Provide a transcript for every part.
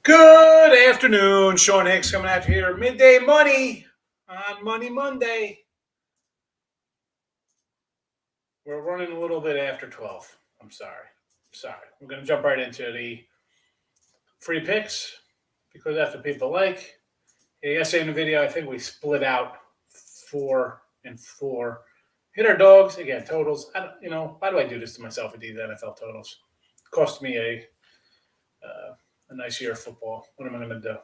Good afternoon. Sean Hicks coming out here. Midday Money on Money Monday. We're running a little bit after 12. I'm sorry. We're going to jump right into the free picks because that's what people like. Yesterday in the video, I think we split out 4 and 4. Hit our dogs. Again, totals. Why do I do this to myself with these NFL totals? It cost me a nice year of football. What am I going to do?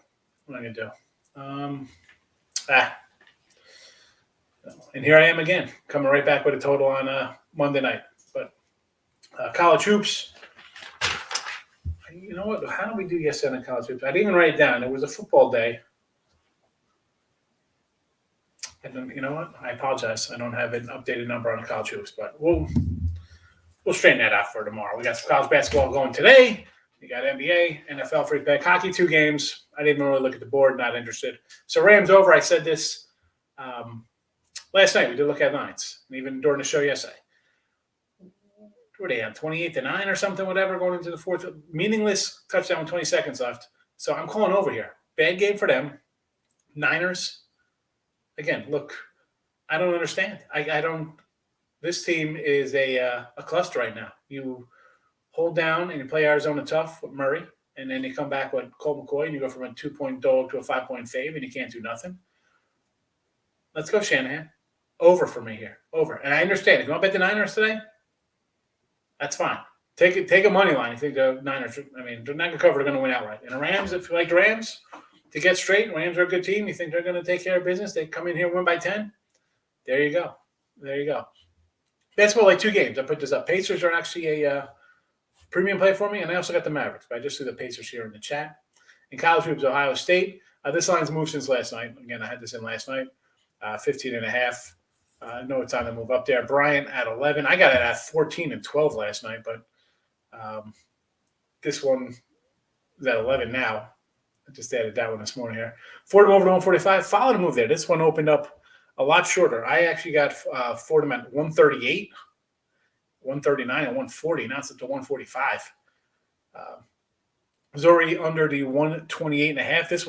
And here I am again, coming right back with a total on Monday night. But college hoops, you know what? How did we do yesterday in college hoops? I didn't even write it down. It was a football day. And you know what? I apologize. I don't have an updated number on the college hoops, but we'll straighten that out for tomorrow. We got some college basketball going today. We got NBA, NFL free pick, hockey, 2 games. I didn't really look at the board, not interested. So Rams over. I said this last night. We did look at lines, and even during the show yesterday. What are they on, 28-9 or something, whatever, going into the fourth? Meaningless touchdown with 20 seconds left. So I'm calling over here. Bad game for them. Niners. Again, look, I don't understand. I don't – this team is a cluster right now. You hold down and you play Arizona tough with Murray, and then you come back with Colt McCoy, and you go from a 2-point dog to a 5-point fave, and you can't do nothing. Let's go, Shanahan. Over for me here. Over. And I understand. If you want to bet the Niners today, that's fine. Take a money line. You think the Niners, they're not going to cover. They're going to win outright. And the Rams, if you like the Rams, to get straight, Rams are a good team. You think they're going to take care of business? They come in here, win by 10. There you go. Basketball, like 2 games. I put this up. Pacers are actually a premium play for me, and I also got the Mavericks. But I just threw the Pacers here in the chat. In college hoops, Ohio State. This line's moved since last night. Again, I had this in last night. 15.5. I know it's time to move up there. Bryant at 11. I got it at 14 and 12 last night, but this one is at 11 now. I just added that one this morning here. Fordham over to 145. Follow the move there. This one opened up a lot shorter. I actually got Fordham at 138, 139, and 140. Now it's up to 145. Missouri under the 128.5. This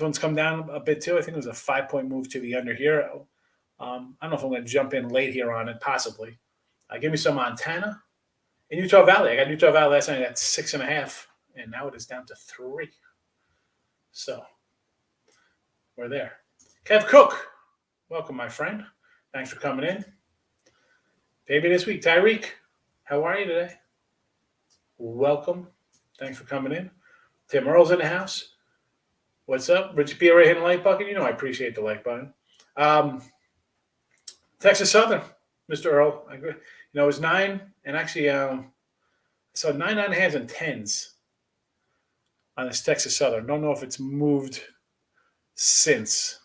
one's come down a bit too. I think it was a 5-point move to the under here. I don't know if I'm going to jump in late here on it, possibly. Give me some Montana and Utah Valley. I got Utah Valley last night at 6.5, and now it is down to 3. So we're there. Kev Cook, welcome, my friend. Thanks for coming in. Baby this week, Tyreek, how are you today? Welcome. Thanks for coming in. Tim Earl's in the house. What's up? Richie P. hitting the like button. You know I appreciate the like button. Texas Southern, Mr. Earl. It was 9, and actually I saw 9, 9.5, and 10s on this Texas Southern. Don't know if it's moved since.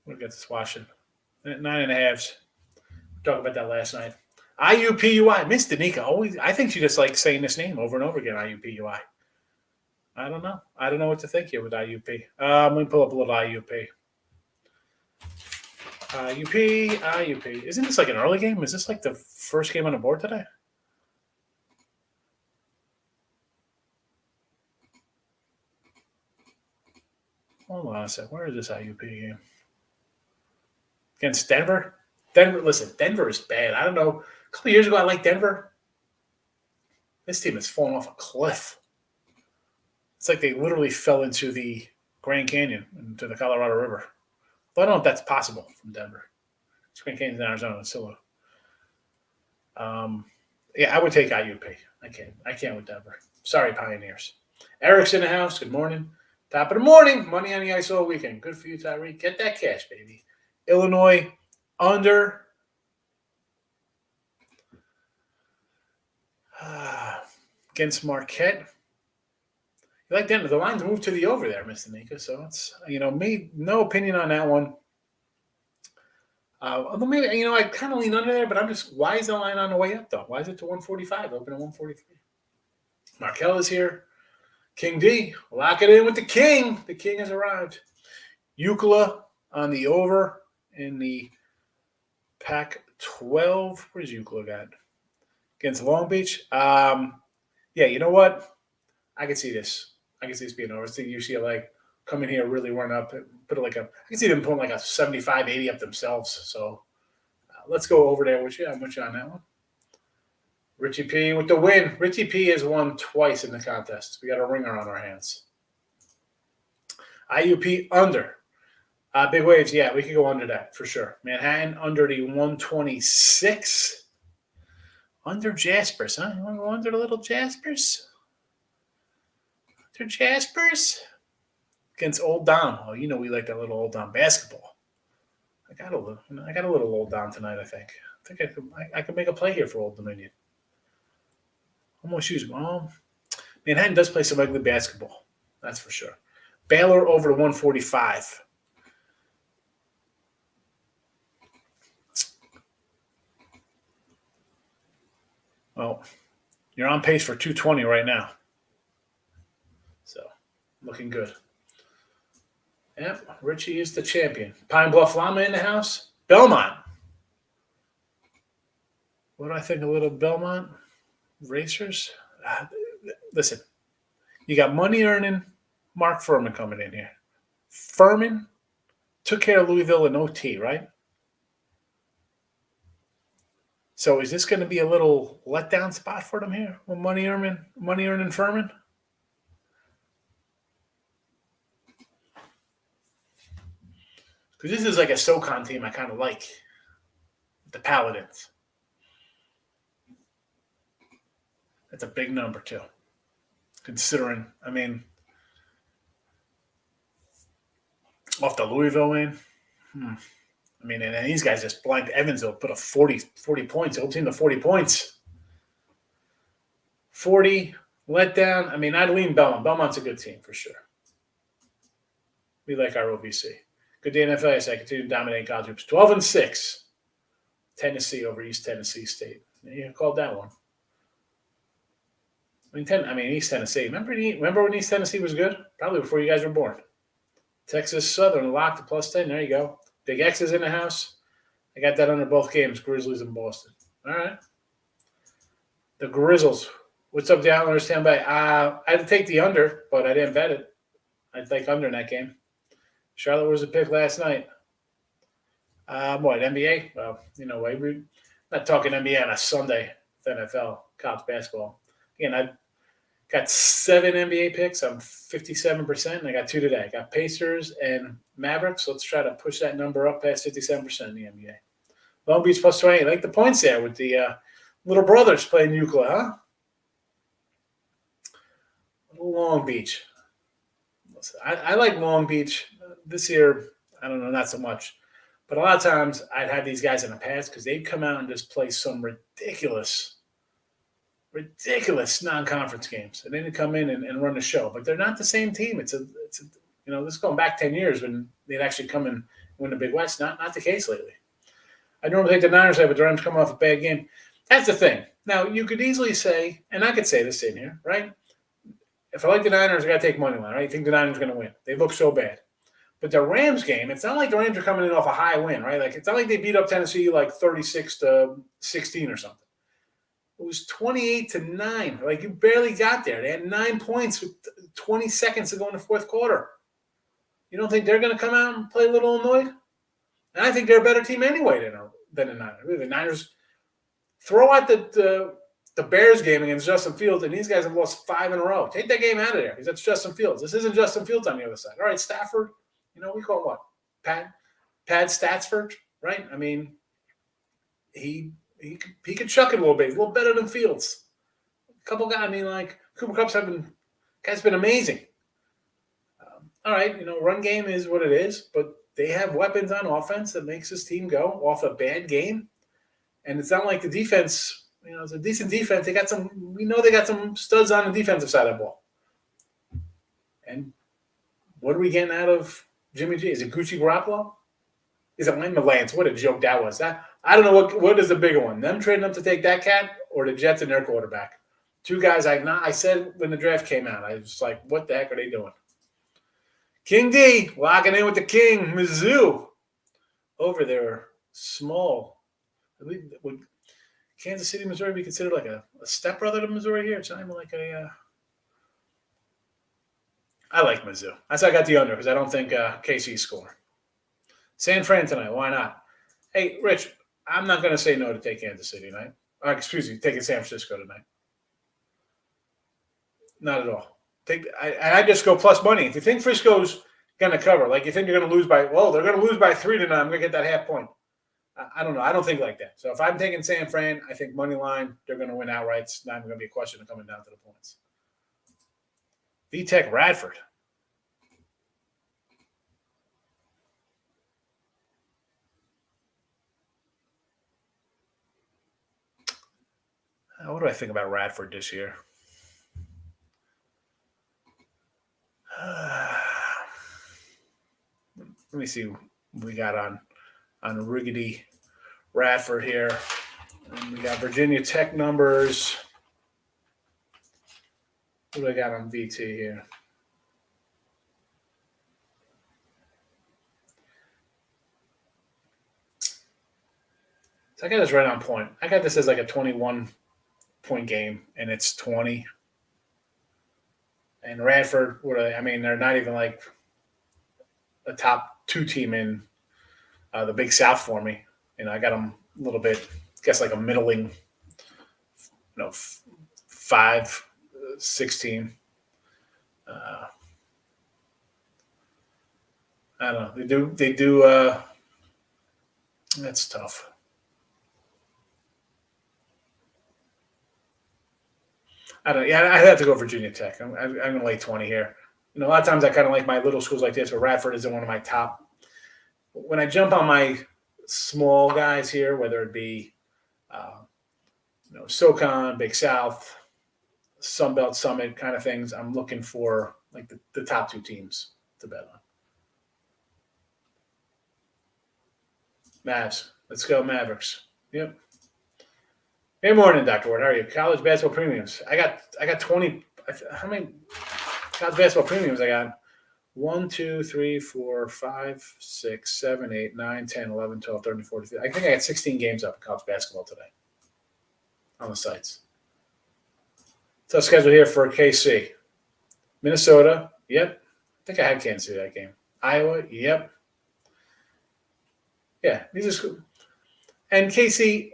We'll get this watching. 9.5s. Talked about that last night. IUPUI. Miss Danica. Always. I think she just likes saying this name over and over again, IUPUI. I don't know. I don't know what to think here with IUP. Let me pull up a little IUP. IUP. Isn't this like an early game? Is this like the first game on the board today? Hold on a sec. Where is this IUP game? Against Denver? Listen, Denver is bad. I don't know. A couple of years ago, I liked Denver. This team has fallen off a cliff. It's like they literally fell into the Grand Canyon, into the Colorado River. But I don't know if that's possible from Denver. It's Grand Canyon in Arizona. It's still I would take IUP. I can't with Denver. Sorry, Pioneers. Eric's in the house. Good morning. Top of the morning. Money on the ice all weekend. Good for you, Tyreek. Get that cash, baby. Illinois under. Against Marquette. You like Denver. The line's moved to the over there, Mr. Nika. So it's, me, no opinion on that one. Although maybe, I kind of lean under there, but why is the line on the way up, though? Why is it to 145, open at 143? Markel is here. King D, lock it in with the King. The King has arrived. Euclid on the over in the Pac-12. Where's Euclid at? Against Long Beach. Yeah, you know what? I can see this. I can see this being over. I see UCLA come in here, really run up, put it like a. I can see them putting like a 75, 80 up themselves. So let's go over there with you. I'm with you on that one. Richie P with the win. Richie P has won twice in the contest. We got a ringer on our hands. IUP under. Big waves, yeah, we could go under that for sure. Manhattan under the 126. Under Jaspers, huh? You want to go under the little Jaspers? Under Jaspers? Against Old Dom. Oh, you know we like that little Old Dom basketball. I got a little Old Dom tonight, I think. I could make a play here for Old Dominion. Almost use Manhattan does play some ugly basketball. That's for sure. Baylor over to 145. Well, you're on pace for 220 right now. So, looking good. Yep, Richie is the champion. Pine Bluff Llama in the house. Belmont. What do I think of little Belmont racers? Listen, you got money earning Mark Furman coming in here. Furman took care of Louisville in OT, right? So is this going to be a little letdown spot for them here? Well, money earning Furman? Because this is like a SoCon team I kind of like. The Paladins. That's a big number, too. Considering, off the Louisville win. And these guys just blanked Evansville, put a 40 points. The whole team to 40 points. 40, letdown. I'd lean Belmont. Belmont's a good team for sure. We like our OVC. Good day NFL. I continue to dominate college hoops. 12-6. Tennessee over East Tennessee State. You called that one. East Tennessee. Remember when East Tennessee was good? Probably before you guys were born. Texas Southern locked to +10. There you go. Big X is in the house. I got that under both games, Grizzlies and Boston. All right. The Grizzles. What's up, the Islanders? Stand by. I had to take the under, but I didn't bet it. I'd take under in that game. Charlotte was a pick last night. NBA? Well, we're not talking NBA on a Sunday with NFL, college basketball. Again, I got 7 NBA picks. I'm 57%, and I got 2 today. I got Pacers and Mavericks. Let's try to push that number up past 57% in the NBA. Long Beach +20. I like the points there with the little brothers playing Euclid, huh? Long Beach. I like Long Beach. This year, I don't know, not so much. But a lot of times I'd have these guys in the past because they'd come out and just play some ridiculous non-conference games. And then they come in and run the show. But they're not the same team. This is going back 10 years when they'd actually come and win the Big West. Not the case lately. I normally think the Niners have, but the Rams come off a bad game. That's the thing. Now, you could easily say, and I could say this in here, right? If I like the Niners, I got to take money line, right? You think the Niners are going to win. They look so bad. But the Rams game, it's not like the Rams are coming in off a high win, right? Like, it's not like they beat up Tennessee like 36-16 or something. It was 28-9. Like, you barely got there. They had 9 points with 20 seconds to go in the fourth quarter. You don't think they're going to come out and play a little annoyed? And I think they're a better team anyway than the Niners. Really, the Niners throw out the Bears game against Justin Fields, and these guys have lost 5 in a row. Take that game out of there because that's Justin Fields. This isn't Justin Fields on the other side. All right, Stafford, we call him what? Pad Statsford, right? He could chuck it a little bit. He's a little better than Fields. A couple guys, Cooper Kupp's been amazing. All right, run game is what it is, but they have weapons on offense that makes this team go off a bad game. And it's not like the defense, it's a decent defense. They got some studs on the defensive side of the ball. And what are we getting out of Jimmy G? Is it Gucci Garoppolo? Is it Lane Lance? What a joke that was. I don't know what is the bigger one, them trading up to take that cat or the Jets and their quarterback. 2 guys I said when the draft came out, I was like, what the heck are they doing? King D locking in with the King, Mizzou over there. Small. Kansas City, Missouri be considered like a stepbrother to Missouri here? It's not even like a. I like Mizzou. That's why I got the under because I don't think KC score. San Fran tonight. Why not? Hey, Rich, I'm not going to say no to take Kansas City tonight. Excuse me, taking San Francisco tonight. Not at all. I just go plus money. If you think Frisco's going to cover, like you think you're going to lose by, well, they're going to lose by 3 tonight. I'm going to get that half point. I don't know. I don't think like that. So if I'm taking San Fran, I think money line, they're going to win outright. It's not even going to be a question of coming down to the points. VTech Radford. What do I think about Radford this year? Let me see what we got on Riggedy Radford here. And we got Virginia Tech numbers. What do I got on VT here? So I got this right on point. I got this as like a 21-point game, and it's 20. And Radford, they're not even like a top 2 team in the Big South for me. I got them a little bit, I guess, like a middling, 5, 6 team. I don't know. They do. That's tough. I don't. Yeah, I have to go Virginia Tech. I'm going to lay 20 here. A lot of times I kind of like my little schools like this, but Radford isn't one of my top. When I jump on my small guys here, whether it be, SoCon, Big South, Sunbelt Summit kind of things, I'm looking for like the top 2 teams to bet on. Mavs. Let's go Mavericks. Yep. Good morning, Dr. Ward. How are you? College basketball premiums. I got 20. How many college basketball premiums I got? 1, 2, 3, 4, 5, 6, 7, 8, 9, 10, 11, 12, 13, 14, 15. I think I got 16 games up in college basketball today on the sites. Tough schedule here for KC. Minnesota. Yep. I think I had Kansas City that game. Iowa. Yep. Yeah. These are and KC.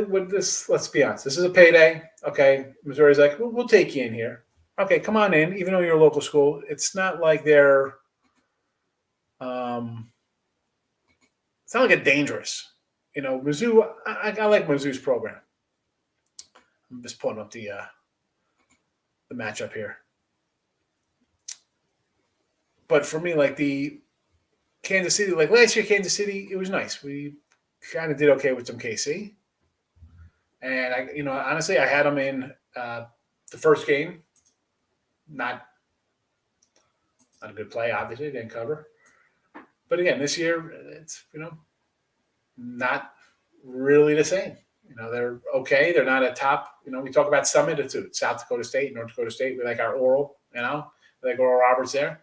With this, let's be honest. This is a payday. Okay, Missouri's like, we'll take you in here. Okay, come on in. Even though you're a local school, it's not like they're. It's not like it's dangerous. Mizzou. I like Mizzou's program. I'm just pulling up the matchup here. But for me, like the Kansas City, like last year, Kansas City, it was nice. We kind of did okay with some KC. And honestly, I had them in the first game. Not a good play, obviously, didn't cover. But again, this year it's not really the same. They're okay. They're not a top. We talk about some attitude. South Dakota State, North Dakota State. We like our Oral. We like Oral Roberts there.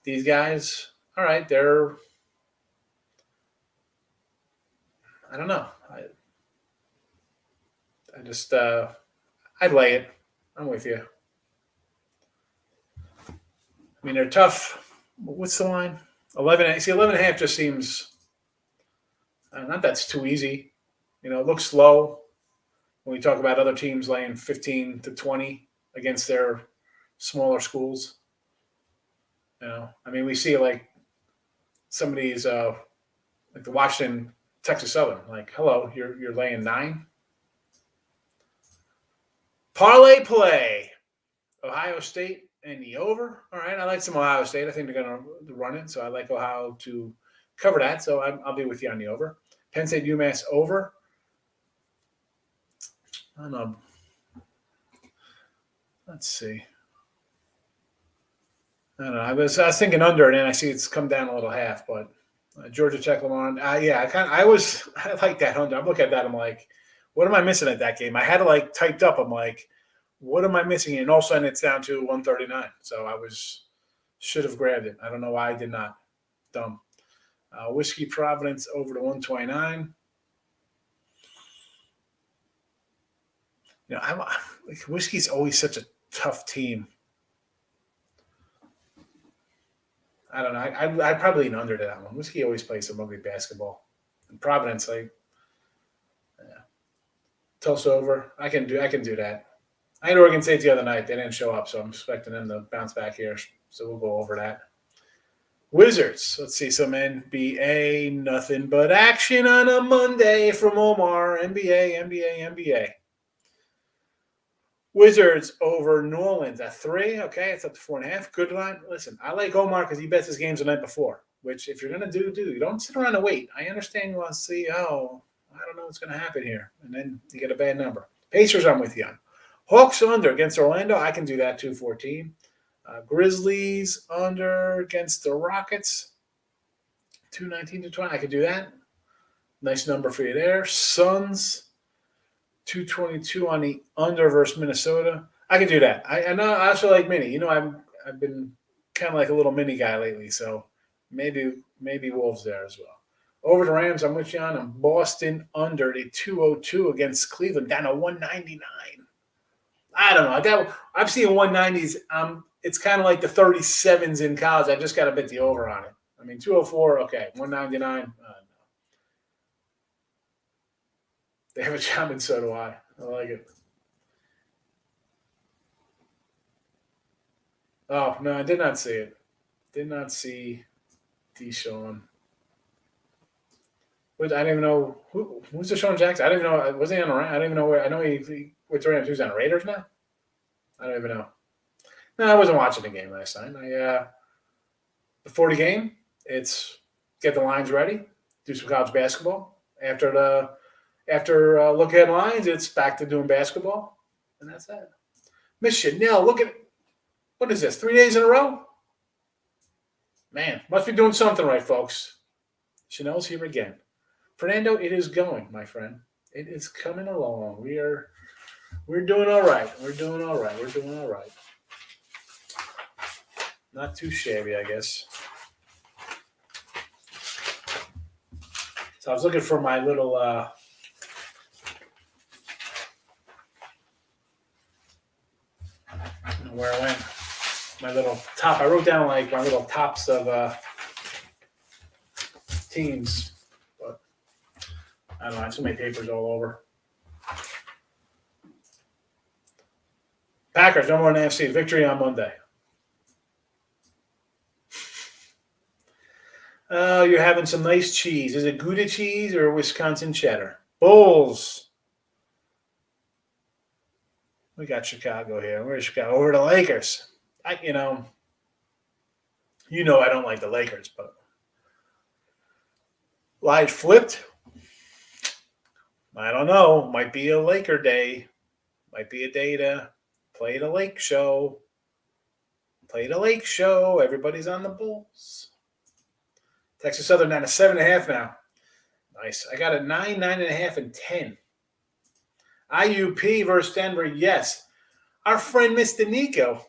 These guys, all right. They're. I don't know. I just I'd lay it. I'm with you. I mean, they're tough. What's the line? 11. See, 11.5 just seems not that's too easy. It looks low when we talk about other teams laying 15 to 20 against their smaller schools. We see like some of these like the Washington, Texas Southern. Like, hello, you're laying 9. Parlay play. Ohio State and the over. All right, I like some Ohio State. I think they're going to run it, so I like Ohio to cover that. So I'll be with you on the over. Penn State UMass over. I don't know. Let's see. I don't know. I was thinking under, and then I see it's come down a little half. But Georgia Tech, Lamont. I like that under. I'm looking at that. I'm like, what am I missing at that game? I had it typed up. I'm like, what am I missing? And all of a sudden, it's down to 139. So I should have grabbed it. I don't know why I did not. Dumb. Whiskey Providence over to 129. I'm like Whiskey's always such a tough team. I don't know. I probably an under to that one. Whiskey always plays some ugly basketball. And Providence, like yeah, Tulsa over. I can do that. I had Oregon State the other night. They didn't show up, so I'm expecting them to bounce back here. So we'll go over that. Wizards. Let's see some NBA. Nothing but action on a Monday from Omar. NBA, NBA, NBA. Wizards over New Orleans at 3. Okay, it's up to 4.5. Good line. Listen, I like Omar because he bets his games the night before. Which, if you're gonna do, you don't sit around and wait. I understand you want to see. Oh, I don't know what's gonna happen here, and then you get a bad number. Pacers, I'm with you on. Hawks under against Orlando. I can do that too. 14. Grizzlies under against the Rockets. 219 to 20. I could do that. Nice number for you there. Suns 222 on the under versus Minnesota. I can do that. I know I also like mini. I've been kind of like a little mini guy lately, so maybe Wolves there as well. Over the Rams, I'm with you on them. Boston under the 202 against Cleveland down to 199. I don't know. I've seen 190s. It's kind of like the 37s in college. I just got to bet the over on it. I mean, 204, okay. 199, no. They have a job, and so do I. I like it. Oh, no, I did not see it. Did not see Deshaun. I didn't even know who's Deshaun Jackson. I didn't even know. Was he on the? I don't even know where. I know he went to Rams. Who's on the Raiders now? I don't even know. No, I wasn't watching the game last night. Before the game, it's get the lines ready, do some college basketball. After look ahead lines, it's back to doing basketball, and that's that. Miss Chanel, look at what is this? 3 days in a row? Man, must be doing something right, folks. Chanel's here again. Fernando, it is going, my friend. It is coming along. We're doing all right. We're doing all right. We're doing all right. Not too shabby, I guess. So I was looking for my little where I went. My little top. I wrote down like my little tops of teams, but I don't know. I have so many papers all over. Packers, number one AFC. Victory on Monday. You're having some nice cheese. Is it Gouda cheese or Wisconsin cheddar? Bulls. We got Chicago here. Where's Chicago? Over the Lakers. I don't like the Lakers, but light flipped. I don't know. Might be a Laker day. Might be a day to play the Lake Show. Play the Lake Show. Everybody's on the Bulls. Texas Southern down to 7.5 now. Nice. I got a 9, 9.5, and 10. IUP versus Denver. Yes. Our friend Mr. Nico.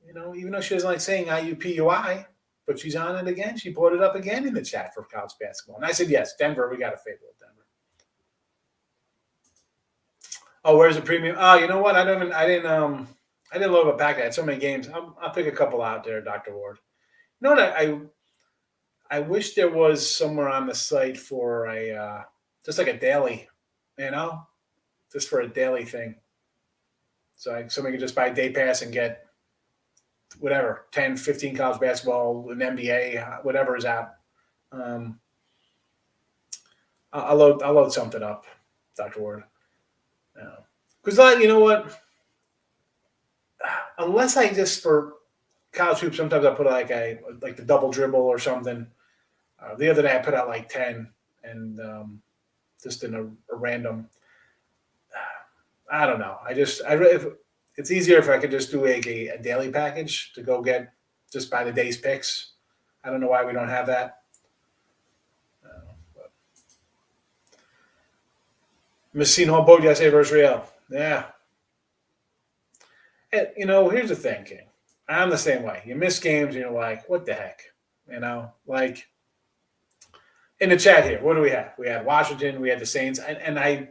Even though she doesn't like saying IUPUI, but she's on it again. She brought it up again in the chat for college basketball. And I said, yes, Denver, we got a favor with Denver. Oh, where's the premium? Oh, you know what? I didn't load up a packet. I had so many games. I'll pick a couple out there, Dr. Ward. You know what? I wish there was somewhere on the site for just like a daily, just for a daily thing. So somebody could just buy a day pass and get whatever, 10, 15 college basketball, an NBA, whatever is out. I'll load something up, Dr. Ward. Because you know what? Unless I just for college hoops, sometimes I put like the double dribble or something. The other day I put out like 10 and just in a random. I don't know. It's easier if I could just do a daily package to go get just by the day's picks. I don't know why we don't have that. Messine Hall Boat yesterday versus Real. Yeah. And, here's the thing, King. I'm the same way. You miss games and you're like, what the heck? Like in the chat here, what do we have? We had Washington, we had the Saints, and I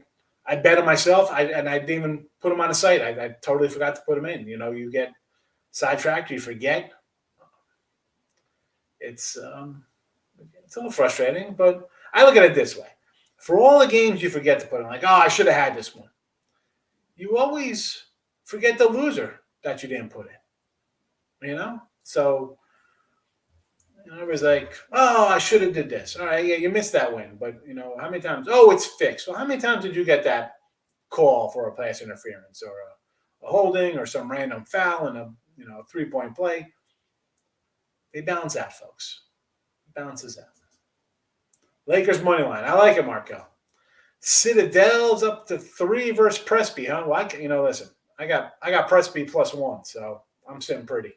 I bet him myself, and I didn't even put him on the site. I totally forgot to put him in. You get sidetracked, you forget. It's a little frustrating, but I look at it this way. For all the games you forget to put in, like, oh, I should have had this one. You always forget the loser that you didn't put in. So everybody's like, oh, I should have did this. All right, yeah, you missed that win, but how many times? Oh, it's fixed. Well, how many times did you get that call for a pass interference or a holding or some random foul and a 3-point play? They balance out, folks. Balances out. Lakers money line. I like it, Marco. Citadel's up to 3 versus Presby, huh? Well, listen, I got Presby +1, so I'm sitting pretty.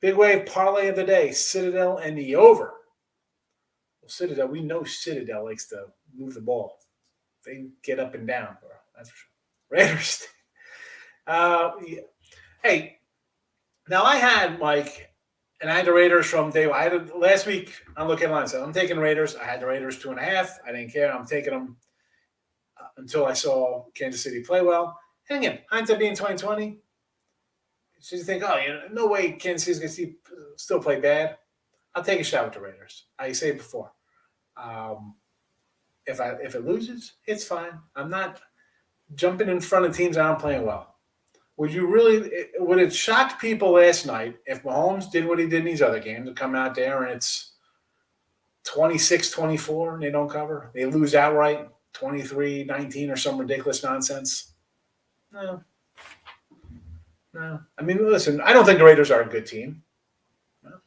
Big wave parlay of the day: Citadel and the over. Well, Citadel, we know Citadel likes to move the ball. They get up and down, bro. That's for sure. Raiders. Yeah. Hey, now I had Mike, and I had the Raiders from day one. Last week on Look at Line. So I'm taking Raiders. I had the Raiders 2.5. I didn't care. I'm taking them until I saw Kansas City play well. And again, hindsight being 2020. So you think, no way Kansas City's going to still play bad. I'll take a shot with the Raiders. I say it before. If it loses, it's fine. I'm not jumping in front of teams that aren't playing well. Would it shock people last night if Mahomes did what he did in these other games and come out there and it's 26-24 and they don't cover? They lose outright, 23-19 or some ridiculous nonsense? No. I mean, listen, I don't think the Raiders are a good team. No.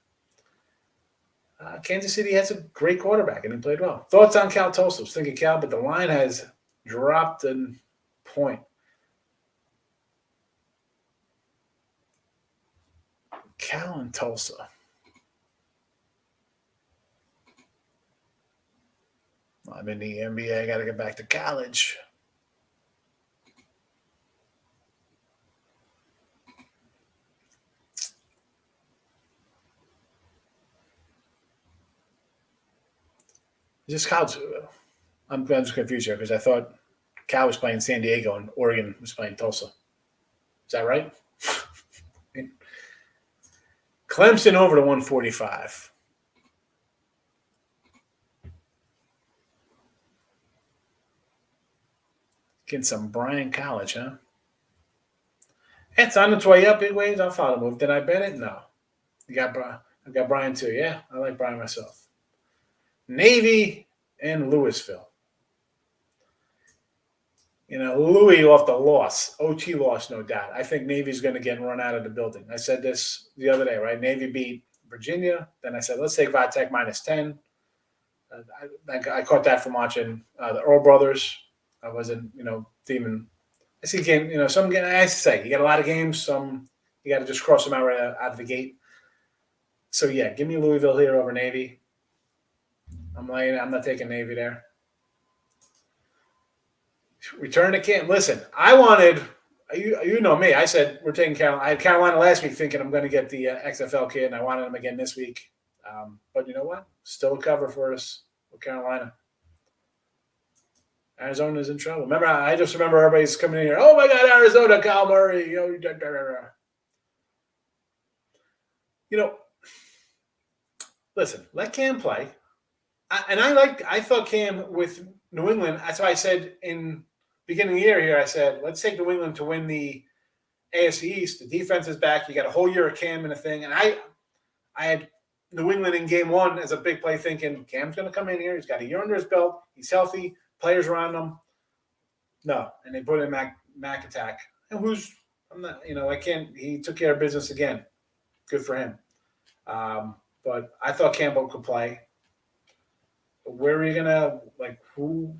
Kansas City has a great quarterback, and he played well. Thoughts on Cal Tulsa? I was thinking Cal, but the line has dropped a point. Cal and Tulsa. I'm in the NBA. I got to get back to college. Is this college? I'm just confused here because I thought Cal was playing San Diego and Oregon was playing Tulsa. Is that right? Clemson over to 145. Getting some Bryan College, huh? It's on its way up, big ways. I'll follow the move. Did I bet it? No. I got Bryan too. Yeah, I like Bryan myself. Navy and Louisville. Louis off the loss. OT loss, no doubt. I think Navy's going to get run out of the building. I said this the other day, right? Navy beat Virginia. Then I said, let's take Vatech -10. I caught that from watching the Earl brothers. I wasn't, theming. I see game, some game, I say, you got a lot of games. Some you got to just cross them out right out of the gate. So, yeah, give me Louisville here over Navy. I'm not taking Navy there. Return to camp. Listen, I wanted you know me. I said we're taking Carolina. I had Carolina last week thinking I'm going to get the XFL kid, and I wanted them again this week. But you know what? Still a cover for us with Carolina. Arizona's in trouble. Remember, I just remember everybody's coming in here. Oh, my God, Arizona, Kyle Murray. Listen, let Cam play. I thought Cam with New England. That's why I said in beginning of the year here, I said, let's take New England to win the AFC East. The defense is back. You got a whole year of Cam in a thing. And I had New England in game one as a big play thinking Cam's going to come in here. He's got a year under his belt. He's healthy. Players around him. No. And they put in Mac Attack. And he took care of business again. Good for him. But I thought Campbell could play. Where are you gonna who?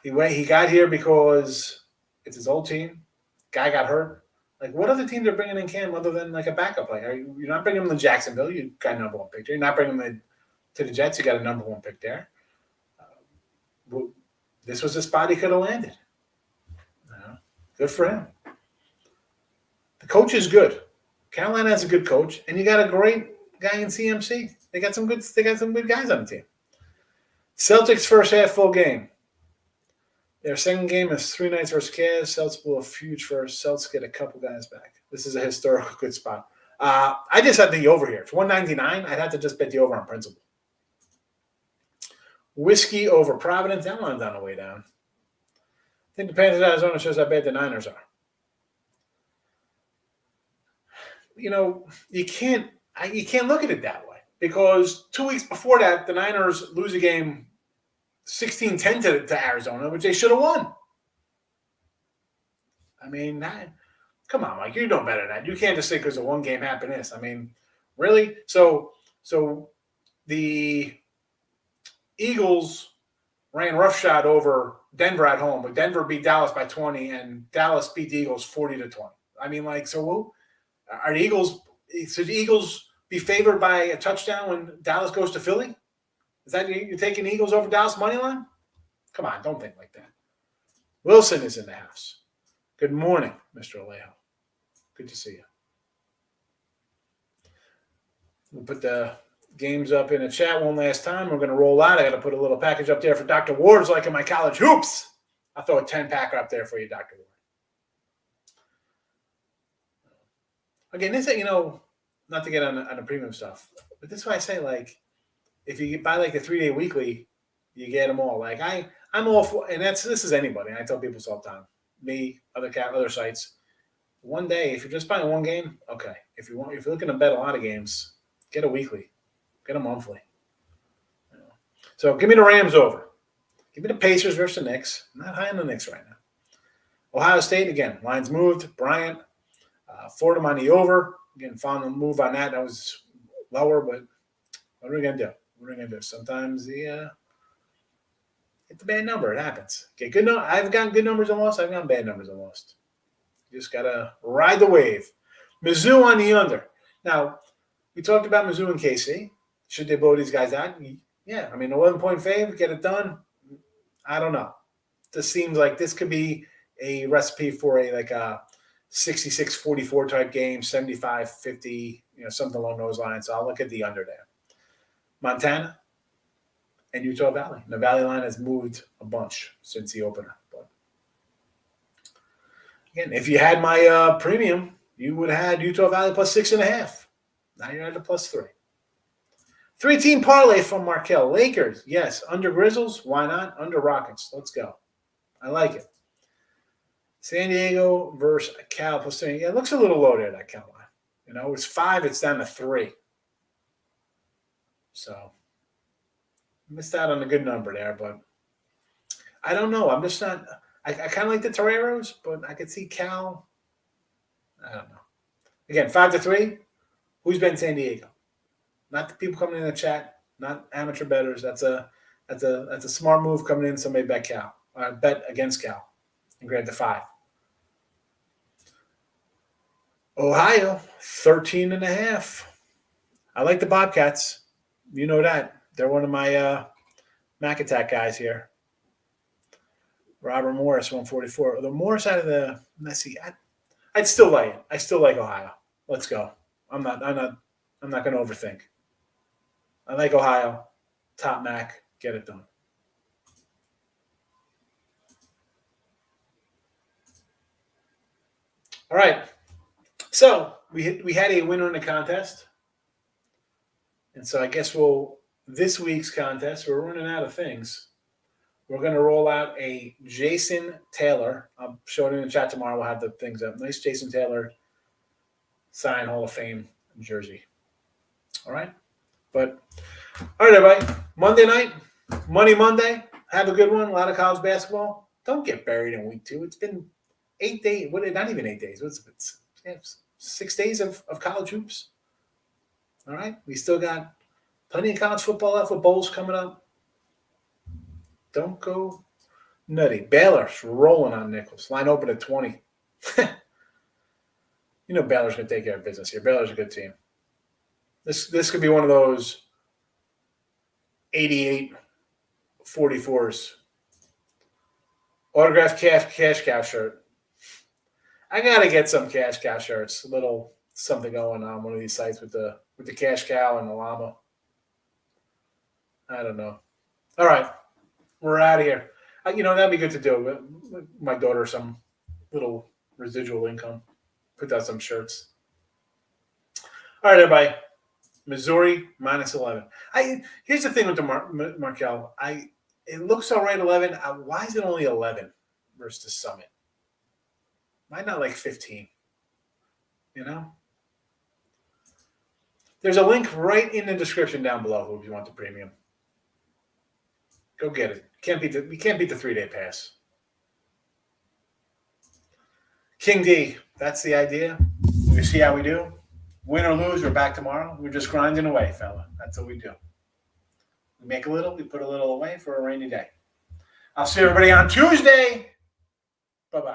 He got here because it's his old team. Guy got hurt. What other teams are bringing in Cam other than a backup player? You're not bringing him to Jacksonville. You got a number one pick there. You're not bringing him to the Jets. You got a number one pick there. This was a spot he could have landed. Good for him. The coach is good. Carolina has a good coach, and you got a great guy in CMC. They got some good guys on the team. Celtics first half full game. Their second game is 3 nights versus Cavs. Celtics will have huge first. Celtics get a couple guys back. This is a historical good spot. I just had the over here. It's 199. I'd have to just bet the over on principle. Whiskey over Providence. That one's on the way down. I think the Panthers Arizona shows how bad the Niners are. You can't look at it that way because 2 weeks before that, the Niners lose a game 16-10 to Arizona, which they should have won. I mean, come on, Mike, you know better than that. You can't just say because of one game happened this. I mean, really? So the Eagles ran roughshod over Denver at home, but Denver beat Dallas by 20, and Dallas beat the Eagles 40-20. I mean, are the Eagles? Should the Eagles be favored by a touchdown when Dallas goes to Philly? Is that you're taking Eagles over Dallas money line? Come on, don't think like that. Wilson is in the house. Good morning, Mr. Alejo. Good to see you. We'll put the games up in the chat one last time. We're going to roll out. I got to put a little package up there for Dr. Ward's like in my college hoops. I'll throw a 10-packer up there for you, Dr. Ward. Again, this is, not to get on the premium stuff, but this is why I say, if you buy the 3-day weekly, you get them all. I'm all for, and this is anybody. I tell people this all the time. Me, other sites. One day, if you're just buying one game, okay. If you're looking to bet a lot of games, get a weekly, get a monthly. So give me the Rams over. Give me the Pacers versus the Knicks. I'm not high on the Knicks right now. Ohio State again. Lines moved. Bryant, Fordham on the over. Again, found a move on that. That was lower, but what are we gonna do? Sometimes it's a bad number. It happens. Get good. I've gotten good numbers and lost. I've gotten bad numbers and lost. You just gotta ride the wave. Mizzou on the under. Now we talked about Mizzou and KC. Should they blow these guys out? Yeah. 11-point fave, get it done. I don't know. This seems like this could be a recipe for a 66-44 type game, 75-50, something along those lines. So I'll look at the under there. Montana and Utah Valley. The Valley line has moved a bunch since the opener. But again, if you had my premium, you would have had Utah Valley plus 6.5. Now you're at a plus 3. 3-team parlay from Markel. Lakers, yes. Under Grizzlies, why not? Under Rockets. Let's go. I like it. San Diego versus Cal plus 3. Yeah, it looks a little low there, that Cal line. It's 5, it's down to 3. So, missed out on a good number there, but I don't know. I'm just not – I kind of like the Toreros, but I could see Cal. I don't know. Again, 5-3. Who's been San Diego? Not the people coming in the chat, not amateur bettors. That's a smart move coming in. Somebody bet Cal. Bet against Cal and grab the 5. Ohio, 13.5. I like the Bobcats. You know that. They're one of my Mac Attack guys here. Robert Morris, 144. The Morris side of the – let's see. I'd still like it. I still like Ohio. Let's go. I'm not going to overthink. I like Ohio. Top Mac. Get it done. All right. So we had a winner in the contest. And so I guess this week's contest, we're running out of things. We're going to roll out a Jason Taylor. I'll show it in the chat tomorrow. We'll have the things up. Nice Jason Taylor signed Hall of Fame jersey. All right. But, all right, everybody. Monday night, Money Monday. Have a good one. A lot of college basketball. Don't get buried in week 2. It's been 8 days. Not even 8 days. What's it? 6 days of college hoops. All right. We still got plenty of college football left with bowls coming up. Don't go nutty. Baylor's rolling on Nichols. Line open at 20. Baylor's going to take care of business here. Baylor's a good team. This could be one of those 88-44s. Autographed cash cow shirt. I got to get some cash cow shirts. A little something going on one of these sites with the cash cow and the llama. I don't know. All right. We're out of here. That'd be good to do. My daughter some little residual income. Put out some shirts. All right, everybody. Missouri -11. Here's the thing with the Markel. It looks all right 11. Why is it only 11 versus the Summit? Why not like 15? There's a link right in the description down below if you want the premium. Go get it. You can't beat the 3-day pass. King D, that's the idea. We see how we do. Win or lose, we're back tomorrow. We're just grinding away, fella. That's what we do. We make a little, we put a little away for a rainy day. I'll see everybody on Tuesday.